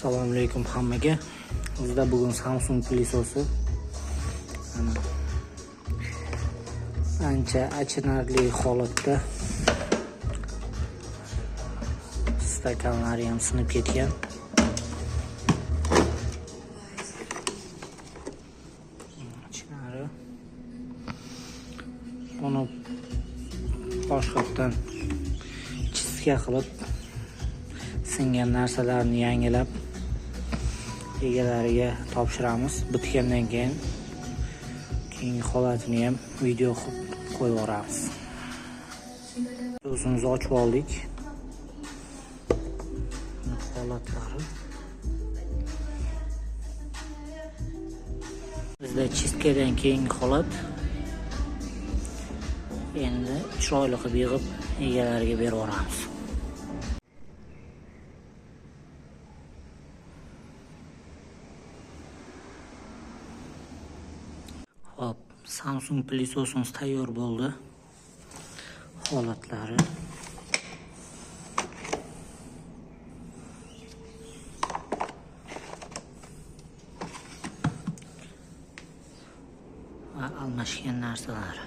Assalomu alaykum hammaga. Bizda bugun Samsung pilisosi. Ancha achinarli holatda. Stakanlari ham sinib ketgan. Uni boshqatdan chizga qilib singan narsalarni yangilab egalariga topshiramiz. Bitgandan keyin keyingi holatini ham video qilib qo'yib yuboramiz. O'zimizni ochib oldik. Holatlari bizda chizkadan keyingi holat. Endi chiroyli qilib yig'ib egalariga berib yuboramiz. Hop, Samsung pilisosimiz tayyor bo'ldi. Holatlari va almashgan narsalar.